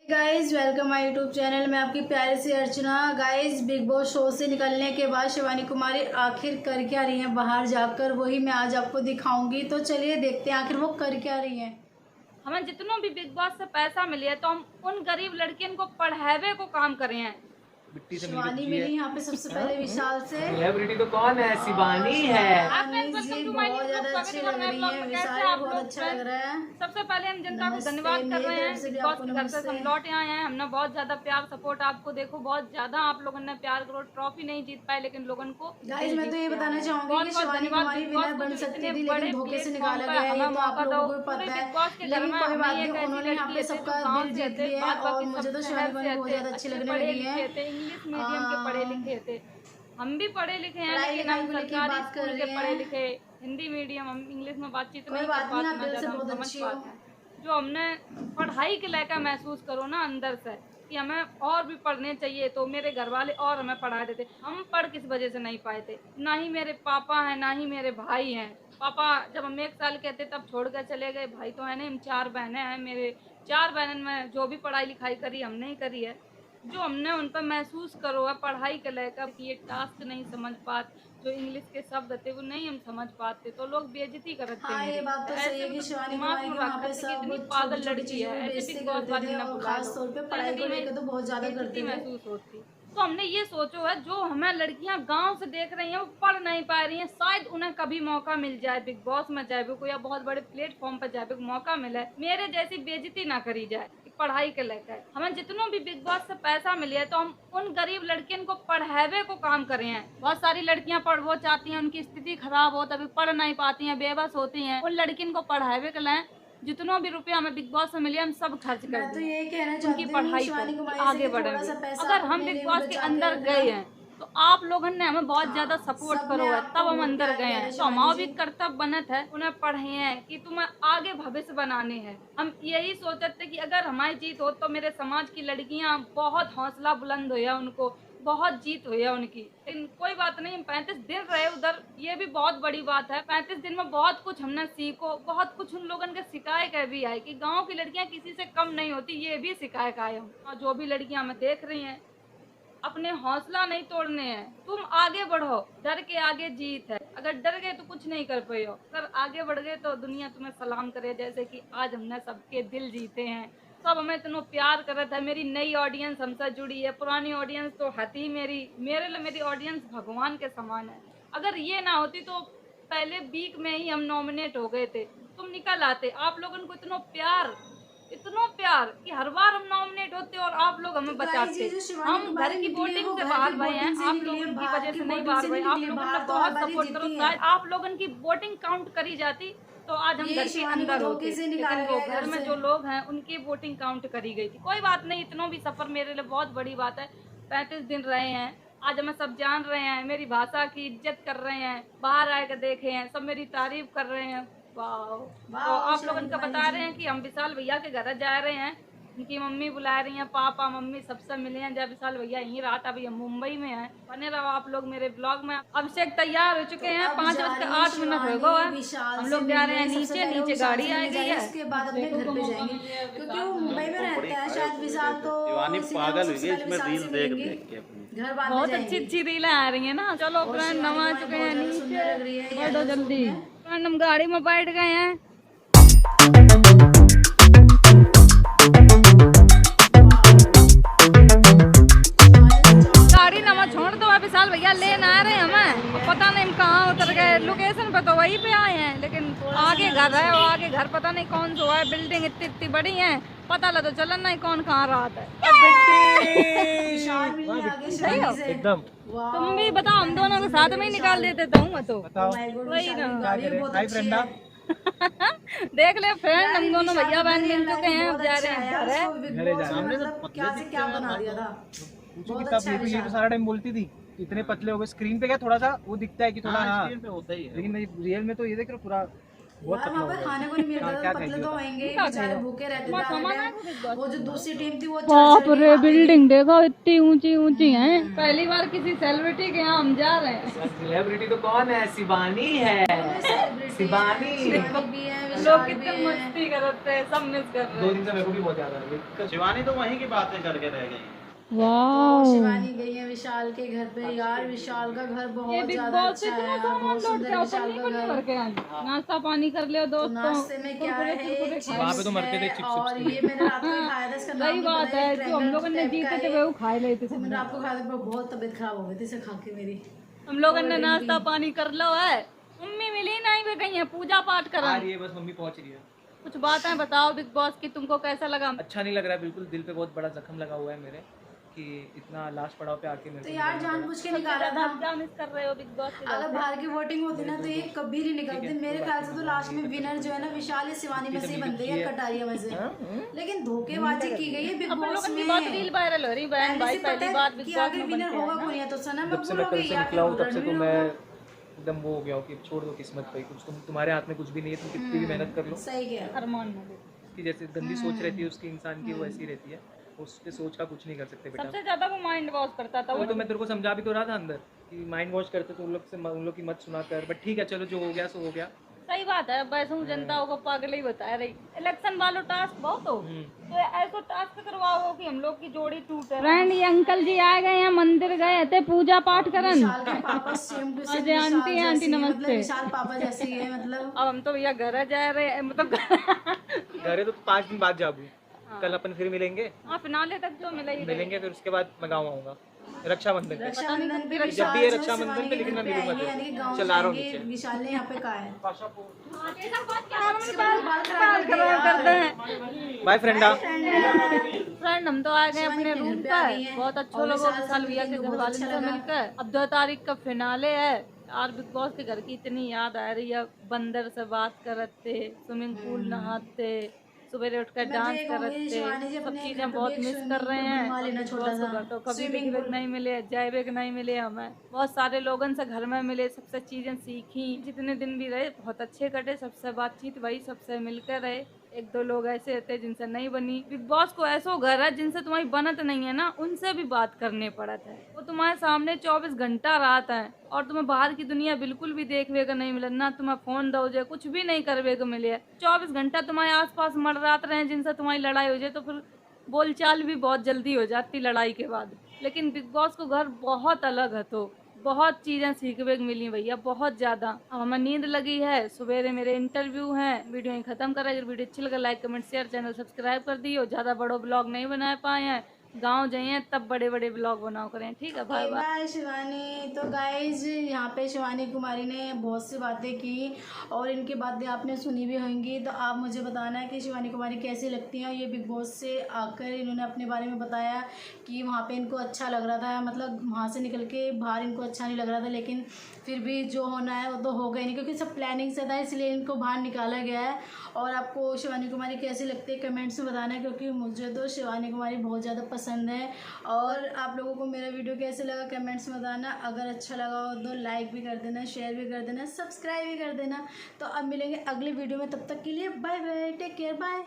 Guys welcome my YouTube channel में आपकी प्यारी सी अर्चना। गाइज बिग बॉस शो से निकलने के बाद शिवानी कुमारी आखिर कर क्या रही हैं बाहर जाकर, वही मैं आज आपको दिखाऊंगी। तो चलिए देखते हैं आखिर वो कर क्या रही हैं। हमें जितनों भी बिग बॉस से पैसा मिले है तो हम उन गरीब लड़कियों को पढ़ावे को काम करे हैं। शिवानी मिली यहाँ पे सबसे पहले विशाल से। सेलिब्रिटी तो कौन है? शिवानी है। बहुत ज्यादा अच्छी लग रही है विशाल, बहुत अच्छा लग रहा है। सबसे पहले हम जनता को धन्यवाद कर रहे हैं। बिग बॉस के घर से हम लौट आए हैं। हमने बहुत ज्यादा प्यार सपोर्ट आपको देखो, बहुत ज्यादा आप लोगों ने प्यार करो। ट्रॉफी नहीं जीत पाए लेकिन लोगों को गाइस मैं तो ये बताना चाहूंगी कि शिवानी कुमारी विनर बन सकती थी लेकिन धोखे से निकाला गया है, ये तो आप लोगों को पता है। लेकिन कोई बात नहीं, उन्होंने यहाँ पे सबका दिल जीत लिया है और मुझे तो शिवानी कुमारी बहुत ज्यादा अच्छी लगने लगी है। इंग्लिश मीडियम के पढ़े लिखे थे, हम भी पढ़े लिखे हैं लेकिन हम सरकारी स्कूल के पढ़े लिखे। हिंदी मीडियम हम इंग्लिश में बातचीत नहीं कर पाते, समझ पाते हैं। जो हमने पढ़ाई के लायक महसूस करो ना अंदर से कि हमें और भी पढ़ने चाहिए, तो मेरे घर वाले और हमें पढ़ा देते। हम पढ़ किस वजह से नहीं पाए थे? ना ही मेरे पापा हैं ना ही मेरे भाई हैं। पापा जब हम 1 साल के थे तब छोड़ कर चले गए। भाई तो है नहीं, हम 4 बहनें हैं। मेरे 4 बहनों में जो भी पढ़ाई लिखाई करी हमने ही करी है। जो हमने उन पर महसूस करो है पढ़ाई के लेकर कि ये टास्क नहीं समझ पाते, जो इंग्लिश के शब्द थे वो नहीं हम समझ पाते तो लोग बेइज्जती करते हैं। ये बात तो सही है कि शिवानी कुमारी वहाँ पे सब इतनी पागल लड़की है, ऐसे बिग बॉस वाली ना बुला खास तौर पे पढ़ाई को लेकर तो बहुत ज्यादा करती महसूस होती। तो हमने ये सोचो है जो हमें लड़कियां गांव से देख रही हैं वो पढ़ नहीं पा रही हैं, शायद उन्हें कभी मौका मिल जाए बिग बॉस में, जाए को या बहुत बड़े प्लेटफॉर्म पर जाए मौका मिले, मेरे जैसी बेइज्जती ना करी जाए पढ़ाई के लेकर। हमें जितनों भी बिग बॉस से पैसा मिले है तो हम उन गरीब लड़कियों को पढ़ावे को काम करे हैं। बहुत सारी लड़कियां पढ़ वो चाहती हैं, उनकी स्थिति खराब हो तभी पढ़ नहीं पाती हैं, बेबस होती हैं। उन लड़कियों को पढ़ावे के लिए जितनों भी रुपया हमें बिग बॉस से मिले हम सब खर्च कर दें, तो ये कहना उनकी पढ़ाई पर आगे बढ़ेंगे। अगर हम बिग बॉस के अंदर गए हैं तो आप लोगों ने हमें बहुत ज्यादा सपोर्ट करो है तब हम अंदर गए हैं। तो हमारा भी कर्तव्य बनत है उन्हें पढ़े हैं कि तुम्हें आगे भविष्य बनाने हैं। हम यही सोचते थे कि अगर हमारी जीत हो तो मेरे समाज की लड़कियां बहुत हौसला बुलंद हो या उनको बहुत जीत हो या उनकी। लेकिन कोई बात नहीं, हम 35 दिन रहे उधर, ये भी बहुत बड़ी बात है। 35 दिन में बहुत कुछ हमने सीखो, बहुत कुछ उन लोगों के सिखाए के भी आए कि गाँव की लड़कियाँ किसी से कम नहीं होती, ये भी सिखाए के आए हम। और जो भी लड़कियां हमें देख रही हैं अपने हौसला नहीं तोड़ने हैं, तुम आगे बढ़ो, डर के आगे जीत है। अगर डर गए तो कुछ नहीं कर पाए हो, अगर आगे बढ़ गए तो दुनिया तुम्हें सलाम करे। जैसे कि आज हमने सबके दिल जीते हैं, सब हमें इतना प्यार कर रहा था। मेरी नई ऑडियंस हमसे जुड़ी है, पुरानी ऑडियंस तो हती मेरे लिए मेरी ऑडियंस भगवान के समान है। अगर ये ना होती तो पहले वीक में ही हम नॉमिनेट हो गए थे, तुम निकल आते। आप लोगों को इतना प्यार कि हर बार हम नॉमिनेट होते और आप लोग हमें बचाते। हम घर की वोटिंग से बाहर भए हैं, आप लोगों की वजह से नहीं बाहर भए। आप लोगों ने बहुत सपोर्ट करो, शायद आप लोगों की वोटिंग काउंट करी जाती तो आज हम घर के अंदर होते। लेकिन वो घर में जो लोग हैं उनकी वोटिंग काउंट करी गई थी। कोई बात नहीं, इतना भी सफर मेरे लिए बहुत बड़ी बात है। 35 दिन रहे हैं, आज हमें सब जान रहे हैं, मेरी भाषा की इज्जत कर रहे हैं, बाहर आकर देखे हैं, सब मेरी तारीफ कर रहे हैं। तो आप लोग उनका बता रहे हैं कि हम विशाल भैया के घर जा रहे हैं, उनकी मम्मी बुला रही हैं, पापा मम्मी सबसे मिले हैं। जब विशाल भैया यहीं रात, अभी हम मुंबई में हैं। बने रहो आप लोग मेरे ब्लॉग में। अभिषेक तैयार हो चुके हैं, 5:08 हो गए हैं। हम लोग जा रहे हैं नीचे गाड़ी आ गई है, उसके बाद अपने घर पे जाएंगे क्योंकि वो मुंबई में रहता है। शायद विशाल तो पागल हुई है इसमें रील देख के घर बात बहुत अच्छी रीलें आ रही है ना। चलो फ्रेंड नवा चुके हैं नीचे, बैठो जल्दी। फ्रेंड हम गाड़ी में बैठ गए हैं। गाड़ी नवा छोड़ दो, विशाल भैया लेने आ रहे हैं हमें। पता नहीं हम कहाँ उतर गए, लोकेशन पे तो वहीं पे आए हैं लेकिन आगे घर है, वो आगे घर पता नहीं कौन सा है। बिल्डिंग इतनी बड़ी है, पता लगा तो चलन नहीं कौन कहाँ रहा था। एकदम तुम भी बताओ, हम दोनों को साथ में ही निकाल देते तो वही ना। देख ले फ्रेंड, हम दोनों भैया बहन मिल चुके हैं, अब जा रहे हैं। क्या से क्या बना दिया था। ये तो सारा टाइम बोलती थी इतने पतले हो गए। स्क्रीन पे क्या थोड़ा सा वो दिखता है कि थोड़ा स्क्रीन पे होता ही है, लेकिन रियल में तो ये देख रहे पूरा यार वहाँ पर खाने को नहीं मिलता था, पतले तो होंगे बेचारे, भूखे रहते थे। वो जो दूसरी टीम थी वो बाप रे, बिल्डिंग देखो इतनी ऊंची ऊंची है। पहली बार किसी सेलिब्रिटी के यहाँ हम जा रहे हैं। सेलिब्रिटी तो कौन है? शिवानी है, शिवानी। लोग कितने मस्ती करते हैं, सब मिस कर रहे 2 दिन से मेरे को भी बहुत याद आ रही है। शिवानी तो वहीं की बातें करके रह गई। वाह, शिवानी गई है विशाल के घर पे। यार विशाल का घर बहुत ज्यादा अच्छा है, बहुत सुंदर विशाल का घर। नाश्ता पानी कर ले दोस्तों। नाश्ते में क्या है, वहाँ पे तो मरते थे चिप्स और ये मैंने रात को खाया था, इसका नाम सही बात है, जो हम लोगों ने जीते थे वो खा ले थे। मैंने रात को खाया था, बहुत तबीयत खराब हो गई थी इसे खा के मेरी। हम लोगों ने नाश्ता पानी कर लो है। मम्मी मिली नहीं, वे गई है पूजा पाठ कर आ रही है, बस मम्मी पहुंच रही है। कुछ बातें बताओ बिग बॉस की, तुमको कैसा लगा? अच्छा नहीं लग रहा है बिल्कुल, दिल पे बहुत बड़ा जख्म लगा हुआ है मेरे कि इतना लास्ट पड़ाव पे आके मेरे तो यार जानबूझ के निकाला था। क्या मिस कर रहे हो बिग बॉस के? अगर बाहर की वोटिंग होती ना तो ये कभी नहीं निकलते। मेरे ख्याल से तो लास्ट में विनर जो है ना विशाल या शिवानी में से ही बनते हैं, कटारिया में से। लेकिन धोखेबाजी की गई है बिग बॉस में। बहुत रील वायरल हो रही बहन भाई, पहली बार बिग बॉस में विनर होगा कोई है तो सना जब से मैं कल से निकला हूँ तब से तो मैं एकदम वो हो गया हूँ कि छोड़ दो किस्मत पे, कुछ तुम्हारे हाथ में कुछ भी नहीं है, तुम कितनी भी मेहनत कर लो। सही कह अरमान उसकी जैसे गंदी सोच रहती है उसकी इंसान की, वो ऐसी रहती है, उसके सोच का कुछ नहीं कर सकते बेटा। सबसे ज्यादा वो माइंड वॉश करता था। वो तो मैं तेरे को समझा भी तो रहा था अंदर कि माइंड वॉश करते तो उन लोग की मत सुना कर, बट ठीक है चलो जो हो गया सो हो गया। सही बात है, वैसे जनता को पागल ही बता रही। इलेक्शन वालों टास्क बहुत हो तो ऐसा टास्क करवाओ कि हम लोग की जोड़ी टूटे। फ्रेंड ये अंकल जी आ गए हैं, मंदिर गए थे पूजा पाठ करन। विशाल के पापा same to same aunty aunty नमस्ते। विशाल पापा जैसे ही है मतलब। अब हम तो भैया घर जा रहे हैं, मतलब घर तो 5 दिन बाद जाबू। कल अपन फिर मिलेंगे। हाँ फिनाले तक जो मिलेंगे, फिर उसके बाद मैं गाँव आऊंगा रक्षाबंधन पे। रक्षाबंधन पे जब भी है रक्षाबंधन पे, लेकिन मैं मिलूंगा तो चला रहा हूँ नीचे। विशाल ने यहाँ पे कहा है बाय फ्रेंडा। फ्रेंड हम तो आ गए अपने रूम पर, बहुत अच्छा लगा विशाल भैया के घर वाले से मिलकर। अब 2 तारीख का फिनाले है यार। बिग बॉस के घर की इतनी याद आ रही है, बंदर से बात करते, स्विमिंग पूल नहाते, सुबह उठकर डांस करते, सब चीजें बहुत मिस कर रहे हैं। तो कभी बिग बैग नहीं मिले, जय बैग नहीं मिले, हमें बहुत सारे लोगों से घर में मिले, सबसे चीजें सीखी। जितने दिन भी रहे बहुत अच्छे कटे, सबसे बातचीत वही, सबसे मिलकर रहे। 1-2 लोग ऐसे रहते जिनसे नहीं बनी। बिग बॉस को ऐसा घर है जिनसे तुम्हारी बनत नहीं है ना, उनसे भी बात करने पड़त है। वो तुम्हारे सामने 24 घंटा रात है और तुम्हें बाहर की दुनिया बिल्कुल भी देखने का नहीं मिले, ना तुम्हें फोन दो जाए, कुछ भी नहीं करवे को मिले। 24 घंटा तुम्हारे आसपास मर रात रहे जिनसे तुम्हारी लड़ाई हो जाए तो फिर बोलचाल भी बहुत जल्दी हो जाती लड़ाई के बाद। लेकिन बिग बॉस को घर बहुत अलग है, तो बहुत चीज़ें सीखने को मिली भैया, बहुत ज़्यादा। अब हमें नींद लगी है, सवेरे मेरे इंटरव्यू हैं। वीडियो ही खत्म कर रहा है। अगर वीडियो अच्छी लगा like comment share, channel subscribe कर दियो। ज़्यादा बड़ो ब्लॉग नहीं बना पाए हैं, गांव जाइए तब बड़े बड़े ब्लॉग बनाओ करें। ठीक है, बाय बाय शिवानी। तो गाइज यहाँ पे शिवानी कुमारी ने बहुत सी बातें की और इनकी बातें आपने सुनी भी होंगी। तो आप मुझे बताना है कि शिवानी कुमारी कैसी लगती हैं। ये बिग बॉस से आकर इन्होंने अपने बारे में बताया कि वहाँ पे इनको अच्छा लग रहा था, मतलब वहाँ से निकल के बाहर इनको अच्छा नहीं लग रहा था, लेकिन फिर भी जो होना है वो तो हो गया नहीं, क्योंकि सब प्लानिंग से था, इसलिए इनको बाहर निकाला गया है। और आपको शिवानी कुमारी कैसी लगती है कमेंट्स में बताना है, क्योंकि मुझे तो शिवानी कुमारी बहुत ज़्यादा पसंद है। और आप लोगों को मेरा वीडियो कैसे लगा कमेंट्स में बताना। अगर अच्छा लगा हो तो लाइक भी कर देना, शेयर भी कर देना, सब्सक्राइब भी कर देना। तो अब मिलेंगे अगली वीडियो में, तब तक के लिए bye bye, take care, bye.